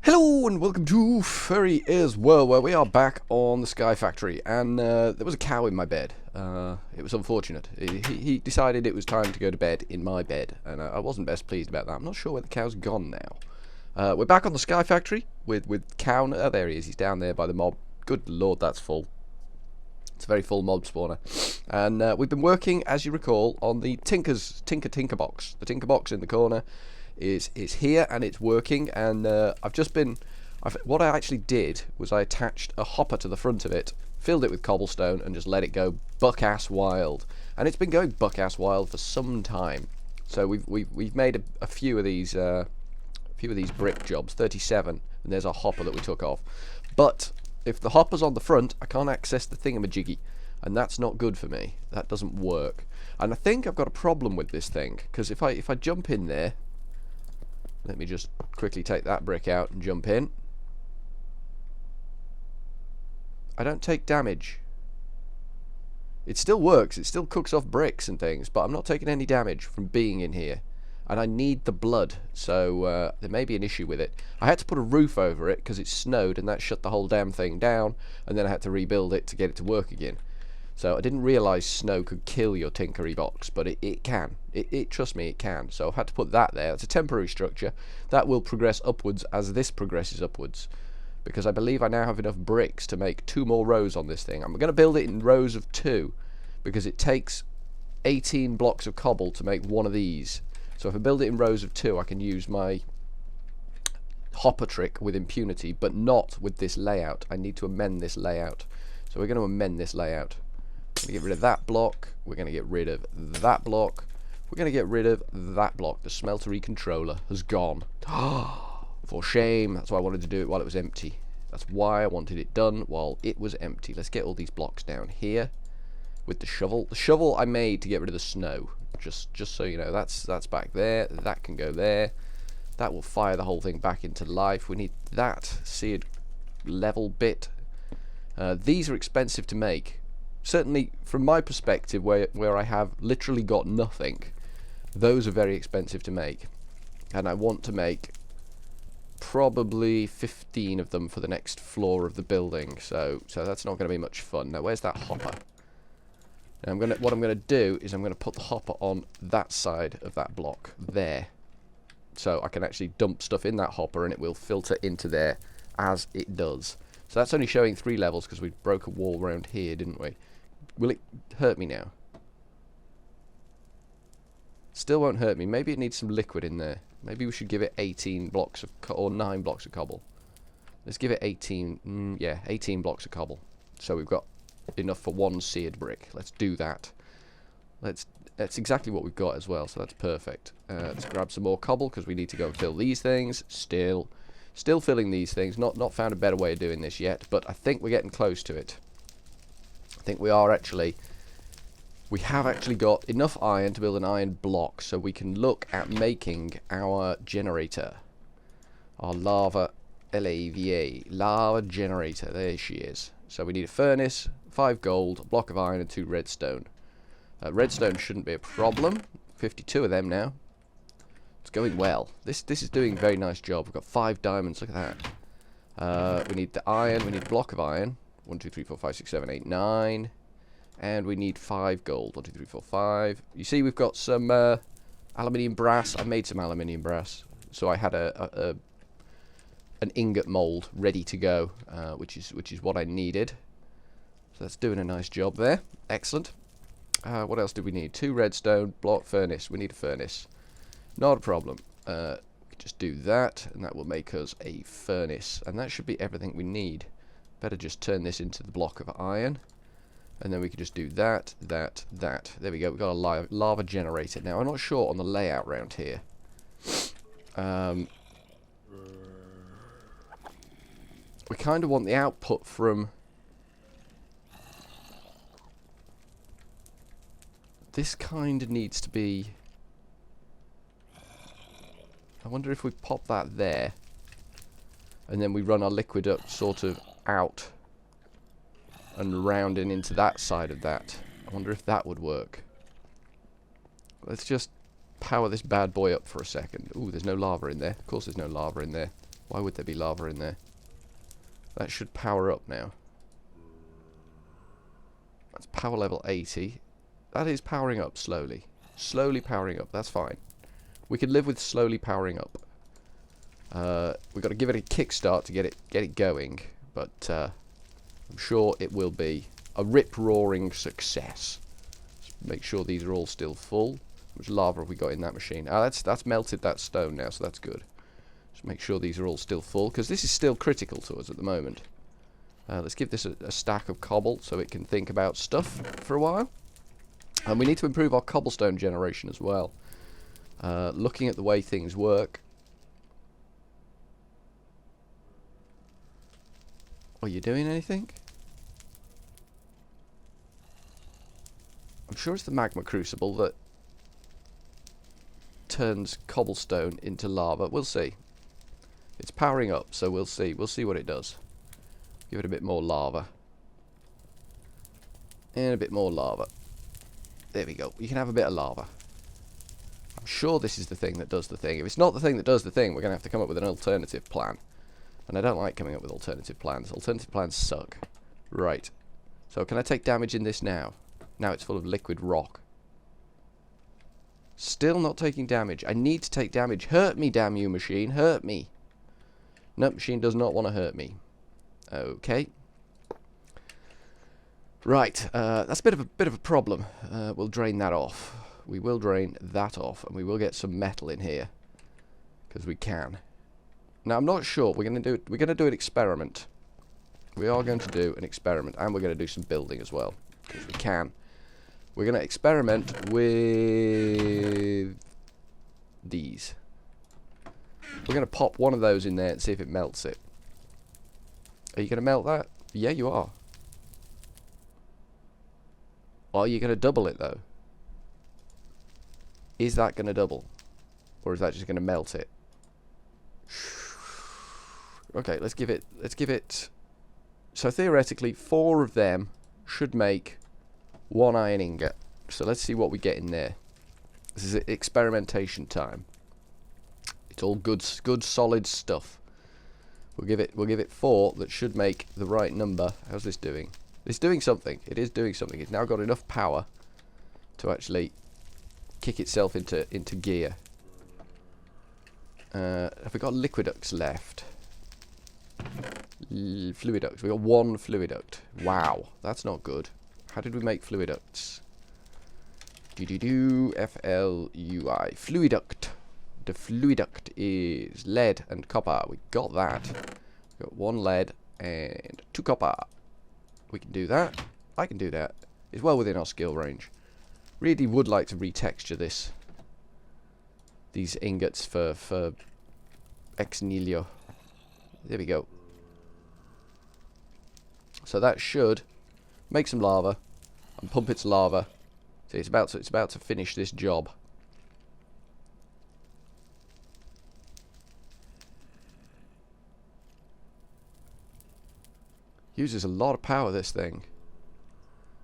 Hello and welcome to Furryearsworld, where we are back on the Sky Factory, and there was a cow in my bed. It was unfortunate. He decided it was time to go to bed in my bed, and I wasn't best pleased about that. I'm not sure where the cow's gone now. We're back on the Sky Factory with cow. Oh, there he is. He's down there by the mob. Good lord, that's full. It's a very full mob spawner. And we've been working, as you recall, on the Tinker box. The Tinker box in the corner is here and it's working, and what I actually did was I attached a hopper to the front of it, filled it with cobblestone, and just let it go buck-ass wild. And it's been going buck-ass wild for some time. So we've made a few of these brick jobs, 37, and there's our hopper that we took off. But if the hopper's on the front, I can't access the thingamajiggy, and that's not good for me. That doesn't work. And I think I've got a problem with this thing, because if I jump in there, let me just quickly take that brick out and jump in. I don't take damage. It still works, it still cooks off bricks and things, but I'm not taking any damage from being in here. And I need the blood, so there may be an issue with it. I had to put a roof over it because it snowed, and that shut the whole damn thing down, and then I had to rebuild it to get it to work again. So I didn't realise snow could kill your tinkery box, but it can. Trust me, it can. So I've had to put that there. It's a temporary structure. That will progress upwards as this progresses upwards, because I believe I now have enough bricks to make 2 more rows on this thing. I'm going to build it in rows of 2, because it takes 18 blocks of cobble to make one of these. So if I build it in rows of 2, I can use my hopper trick with impunity, but not with this layout. I need to amend this layout. So we're going to amend this layout. We're going to get rid of that block. We're going to get rid of that block. We're going to get rid of that block. The Smeltery controller has gone. For shame. That's why I wanted to do it while it was empty. That's why I wanted it done while it was empty. Let's get all these blocks down here with the shovel. The shovel I made to get rid of the snow. Just so you know, that's back there. That can go there. That will fire the whole thing back into life. We need that seared level bit. These are expensive to make. Certainly, from my perspective, where I have literally got nothing, those are very expensive to make. And I want to make probably 15 of them for the next floor of the building. So that's not going to be much fun. Now, where's that hopper? Now, what I'm going to do is I'm going to put the hopper on that side of that block there. So I can actually dump stuff in that hopper and it will filter into there as it does. So that's only showing 3 levels because we broke a wall around here, didn't we? Will it hurt me now? Still won't hurt me. Maybe it needs some liquid in there. Maybe we should give it 18 blocks of or 9 blocks of cobble. Let's give it 18. Yeah, 18 blocks of cobble. So we've got enough for 1 seared brick. Let's do that. That's exactly what we've got as well. So that's perfect. Let's grab some more cobble because we need to go and fill these things. Still filling these things. Not found a better way of doing this yet, but I think we're getting close to it. I think we have actually got enough iron to build an iron block, so we can look at making our generator. Our lava lava generator. There she is. So we need a furnace, 5 gold, a block of iron, and 2 redstone. Redstone shouldn't be a problem. 52 of them now. It's going well. This is doing a very nice job. We've got 5 diamonds. Look at that. We need the iron. We need a block of iron. 1, 2, 3, 4, 5, 6, 7, 8, 9. And we need 5 gold. 1, 2, 3, 4, 5. You see we've got some aluminium brass. I made some aluminium brass. So I had an ingot mold ready to go, which is what I needed. So that's doing a nice job there. Excellent. What else do we need? 2 redstone, block, furnace. We need a furnace. Not a problem. We can just do that, and that will make us a furnace. And that should be everything we need. Better just turn this into the block of iron, and then we can just do that. There we go. We've got a lava generator. Now, I'm not sure on the layout around here. We kind of want the output from this. Kind of needs to be. I wonder if we pop that there, and then we run our liquid up sort of out and rounding into that side of that. I wonder if that would work. Let's just power this bad boy up for a second. Ooh, there's no lava in there. Of course there's no lava in there. Why would there be lava in there? That should power up now. That's power level 80. That is powering up slowly. Slowly powering up. That's fine. We can live with slowly powering up. We've got to give it a kickstart to get it going, but I'm sure it will be a rip-roaring success. Just make sure these are all still full. How much lava have we got in that machine? Ah, that's melted that stone now, so that's good. Just make sure these are all still full, because this is still critical to us at the moment. Let's give this a stack of cobble so it can think about stuff for a while. And we need to improve our cobblestone generation as well. Looking at the way things work. Are you doing anything? I'm sure it's the magma crucible that turns cobblestone into lava. We'll see. It's powering up, so we'll see. We'll see what it does. Give it a bit more lava. And a bit more lava. There we go. You can have a bit of lava. I'm sure this is the thing that does the thing. If it's not the thing that does the thing, we're going to have to come up with an alternative plan. And I don't like coming up with alternative plans. Alternative plans suck. Right. So can I take damage in this now? Now it's full of liquid rock. Still not taking damage. I need to take damage. Hurt me, damn you, machine. Hurt me. No, machine does not want to hurt me. Okay. Right. That's a bit of a problem. We'll drain that off. We will drain that off, and we will get some metal in here, because we can. Now I'm not sure. We're gonna do an experiment. We are going to do an experiment, and we're going to do some building as well, because we can. We're going to experiment with these. We're going to pop one of those in there and see if it melts it. Are you going to melt that? Yeah, you are. Are you going to double it though? Is that going to double, or is that just going to melt it? Okay, let's give it. So theoretically, 4 of them should make 1 iron ingot. So let's see what we get in there. This is experimentation time. It's all good solid stuff. We'll give it 4 that should make the right number. How's this doing? It's doing something. It is doing something. It's now got enough power to actually kick itself into gear. Have we got liquiducts left? Fluiduct. We got 1 fluiduct. Wow, that's not good. How did we make fluiducts? F-L-U-I. Fluiduct. The fluiduct is lead and copper. We got that. We got 1 lead and 2 copper. We can do that. I can do that. It's well within our skill range. Really would like to retexture these ingots for ex nihilo. There we go. So that should make some lava and pump its lava. See, it's about to finish this job. Uses a lot of power, this thing,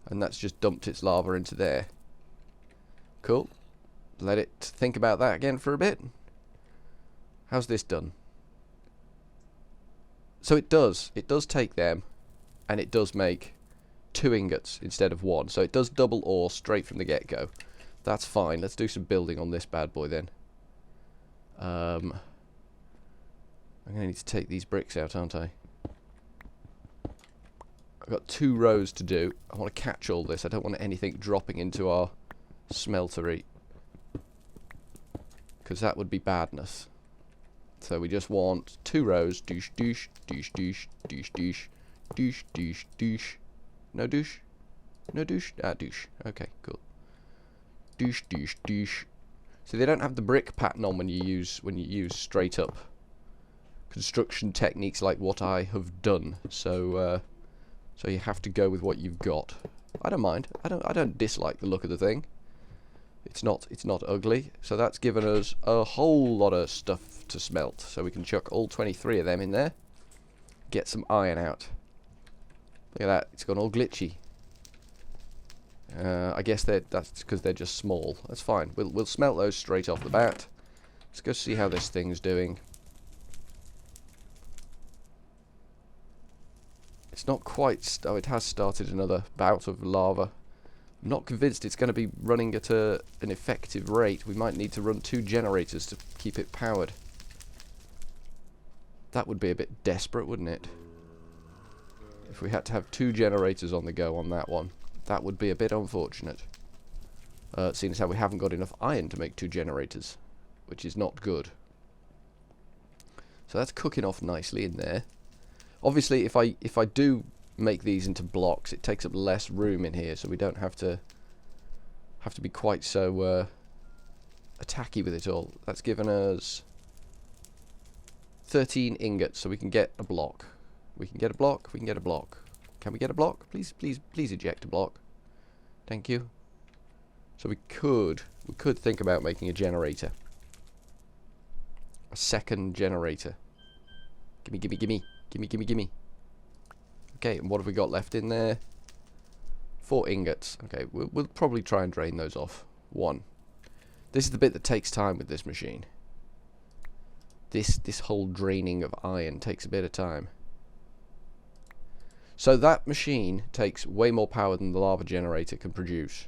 and that's just dumped its lava into there. Cool. Let it think about that again for a bit. How's this done? So it does take them, and it does make 2 ingots instead of 1. So it does double ore straight from the get-go. That's fine. Let's do some building on this bad boy then. I'm going to need to take these bricks out, aren't I? I've got 2 rows to do. I want to catch all this. I don't want anything dropping into our smeltery, because that would be badness. So we just want 2 rows. Douche, douche, douche, douche, douche, douche, douche, douche, douche. No douche? No douche? Ah, douche. Okay, cool. Douche, douche, douche. So they don't have the brick pattern on when you use straight up construction techniques like what I have done. So so you have to go with what you've got. I don't mind. I don't dislike the look of the thing. It's not ugly. So that's given us a whole lot of stuff to smelt. So we can chuck all 23 of them in there. Get some iron out. Look at that. It's gone all glitchy. I guess that's because they're just small. That's fine. We'll smelt those straight off the bat. Let's go see how this thing's doing. It's not quite... oh, it has started another bout of lava. I'm not convinced it's going to be running at an effective rate. We might need to run 2 generators to keep it powered. That would be a bit desperate, wouldn't it? If we had to have 2 generators on the go on that one. That would be a bit unfortunate. Seeing as how we haven't got enough iron to make 2 generators. Which is not good. So that's cooking off nicely in there. Obviously, if I do make these into blocks, it takes up less room in here, so we don't have to be quite so attacky with it all. That's given us 13 ingots, so we can get a block. We can get a block. We can get a block. Can we get a block? Please, please, please eject a block. Thank you. So we could think about making a generator. A second generator. Gimme, gimme, gimme. Gimme, gimme, gimme. Okay, and what have we got left in there? 4 ingots. Okay, we'll probably try and drain those off. 1. This is the bit that takes time with this machine. This whole draining of iron takes a bit of time. So that machine takes way more power than the lava generator can produce.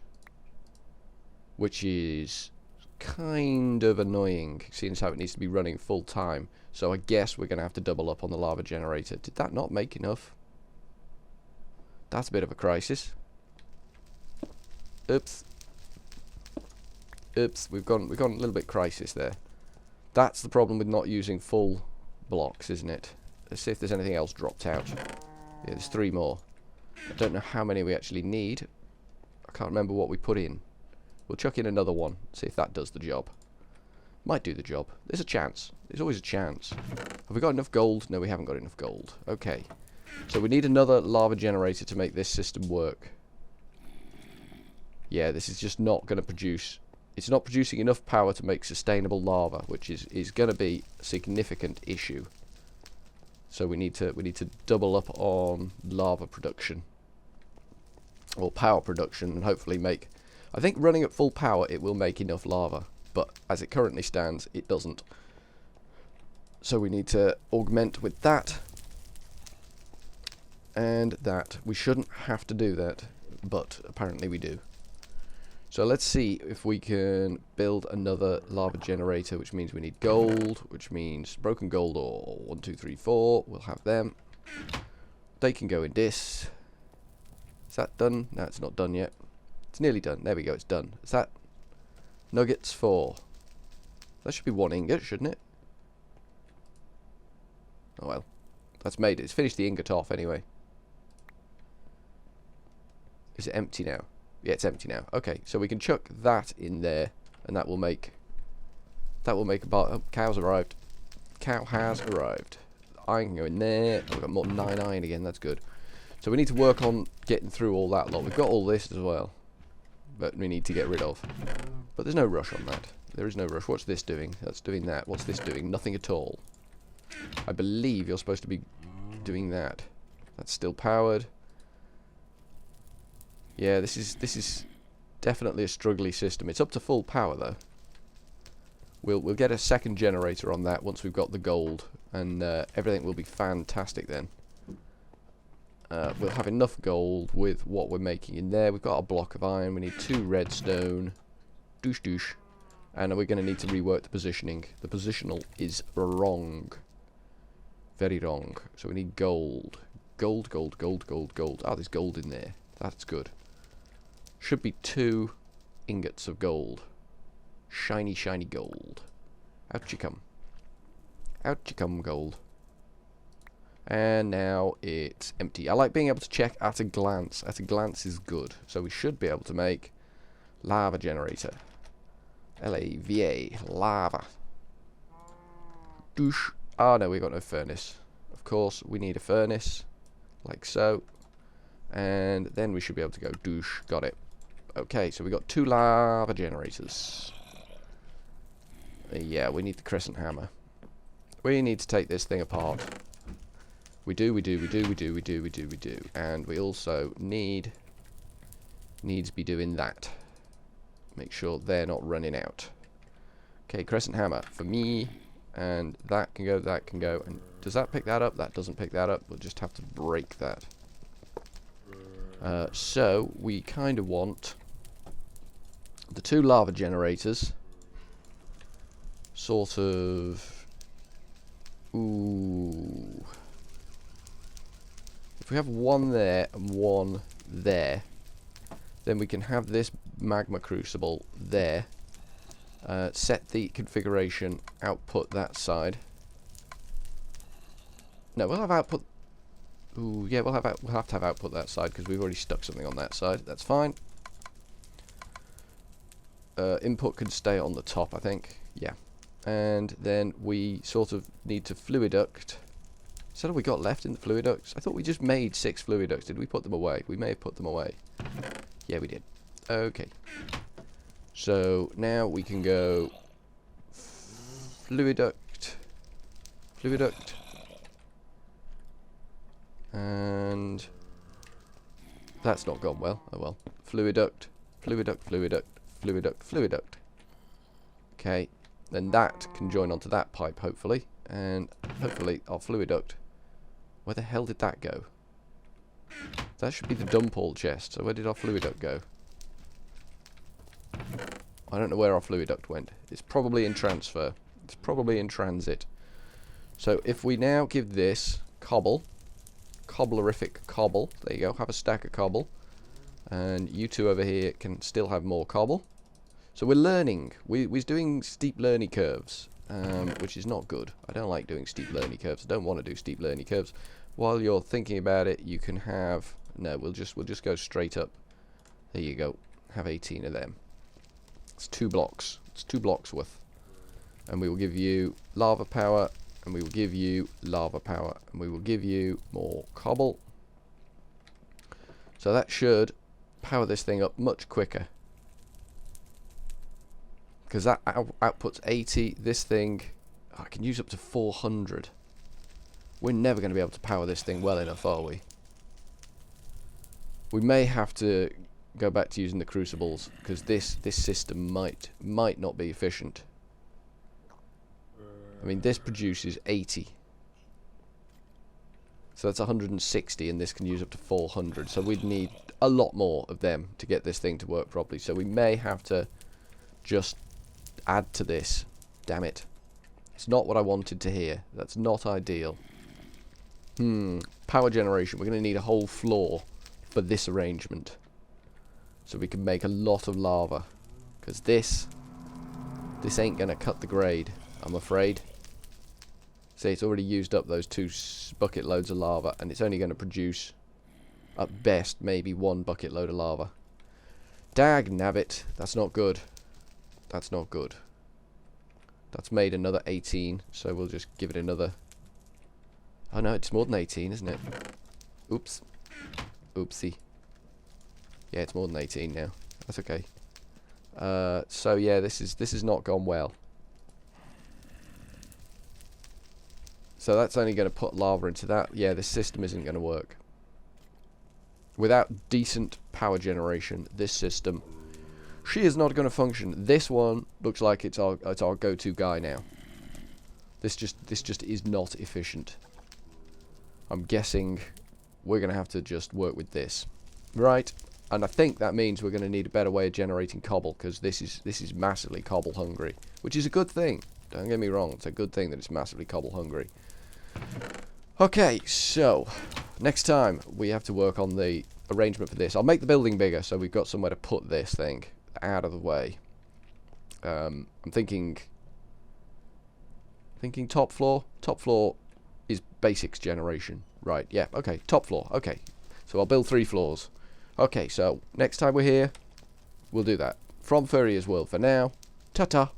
Which is kind of annoying, seeing as how it needs to be running full time. So I guess we're going to have to double up on the lava generator. Did that not make enough? That's a bit of a crisis. Oops. Oops, we've gone a little bit crisis there. That's the problem with not using full blocks, isn't it? Let's see if there's anything else dropped out. Yeah, there's 3 more. I don't know how many we actually need. I can't remember what we put in. We'll chuck in another one, see if that does the job. Might do the job. There's a chance. There's always a chance. Have we got enough gold? No, we haven't got enough gold. Okay. So we need another lava generator to make this system work. Yeah, this is just not going to produce... It's not producing enough power to make sustainable lava, which is going to be a significant issue. So we need to double up on lava production. Or power production, and hopefully make... I think running at full power it will make enough lava, but as it currently stands it doesn't. So we need to augment with that. And that. We shouldn't have to do that, but apparently we do. So let's see if we can build another lava generator, which means we need gold, which means broken gold ore. 1, 2, 3, 4. We'll have them. They can go in this. Is that done? No, it's not done yet. It's nearly done. There we go, it's done. Is that nuggets 4? That should be 1 ingot, shouldn't it? Oh well. That's made it. It's finished the ingot off anyway. Is it empty now? Yeah, it's empty now. Okay, so we can chuck that in there, and that will make about... Oh, cow's arrived. Cow has arrived. Iron can go in there. We've got more than 9 iron again. That's good. So we need to work on getting through all that lot. We've got all this as well, but we need to get rid of. But there's no rush on that. There is no rush. What's this doing? That's doing that. What's this doing? Nothing at all. I believe you're supposed to be doing that. That's still powered. Yeah, this is definitely a struggly system. It's up to full power though. We'll get a second generator on that once we've got the gold, and everything will be fantastic then. We'll have enough gold with what we're making in there. We've got a block of iron. We need 2 redstone. Douche douche. And we're going to need to rework the positioning. The positional is wrong. Very wrong. So we need gold. Gold, gold, gold, gold, gold. Oh, there's gold in there. That's good. Should be 2 ingots of gold. Shiny, shiny gold. Out you come. Out you come, gold. And now it's empty. I like being able to check at a glance. At a glance is good. So we should be able to make lava generator. L-A-V-A. Lava. Douche. Oh no, we've got no furnace. Of course, we need a furnace. Like so. And then we should be able to go douche. Got it. Okay, so we got 2 lava generators. Yeah, we need the crescent hammer. We need to take this thing apart. We do. And we also needs be doing that. Make sure they're not running out. Okay, crescent hammer for me. And that can go, and does that pick that up? That doesn't pick that up. We'll just have to break that. So we kind of want the 2 lava generators sort of... Ooh. If we have one there and one there, then we can have this magma crucible there. Set the configuration output that side. No, we'll have output. Ooh, yeah, we'll have to have output that side because we've already stuck something on that side. That's fine. Input can stay on the top, I think. Yeah. And then we sort of need to fluiduct. So what have we got left in the fluiducts? I thought we just made 6 fluiducts. Did we put them away? We may have put them away. Yeah, we did. Okay. So now we can go fluiduct, and that's not gone well. Oh well. Fluiduct. Okay, then that can join onto that pipe hopefully, and hopefully our fluiduct. Where the hell did that go? That should be the dump all chest. So where did our fluiduct go? I don't know where our fluiduct went. It's probably in transfer. It's probably in transit. So if we now give this cobble, cobblerific cobble, there you go, have a stack of cobble, and you two over here can still have more cobble. So we're learning. We're doing steep learning curves, which is not good. I don't like doing steep learning curves. I don't want to do steep learning curves. While you're thinking about it, you can have... No, we'll just go straight up. There you go. Have 18 of them. It's 2 blocks. It's 2 blocks worth. And we will give you lava power, and we will give you lava power, and we will give you more cobble. So that should power this thing up much quicker. Because that outputs 80. This thing, I can use up to 400. We're never going to be able to power this thing well enough, are we? We may have to go back to using the crucibles, because this system might not be efficient. I mean, this produces 80. So that's 160, and this can use up to 400. So we'd need a lot more of them to get this thing to work properly. So we may have to just add to this. Damn it. It's not what I wanted to hear. That's not ideal. Power generation. We're going to need a whole floor for this arrangement. So we can make a lot of lava. Because this ain't going to cut the grade, I'm afraid. See, it's already used up those 2 bucket loads of lava, and it's only going to produce, at best, maybe 1 bucket load of lava. Dag nabbit. That's not good. That's not good. That's made another 18, so we'll just give it another... Oh no, it's more than 18, isn't it? Oops. Oopsie. Yeah, it's more than 18 now. That's okay. So yeah, this is not gone well. So that's only going to put lava into that. Yeah, this system isn't going to work. Without decent power generation, this system, she is not going to function. This one looks like it's our go-to guy now. This just is not efficient. I'm guessing we're going to have to just work with this, right? And I think that means we're going to need a better way of generating cobble, because this is massively cobble hungry, which is a good thing. Don't get me wrong, it's a good thing that it's massively cobble hungry. Okay, so next time we have to work on the arrangement for this. I'll make the building bigger so we've got somewhere to put this thing out of the way. I'm thinking top floor. Top floor is basics generation. Right, yeah, okay, top floor. Okay, so I'll build 3 floors. Okay, so next time we're here, we'll do that. From Furryearsworld for now, ta-ta.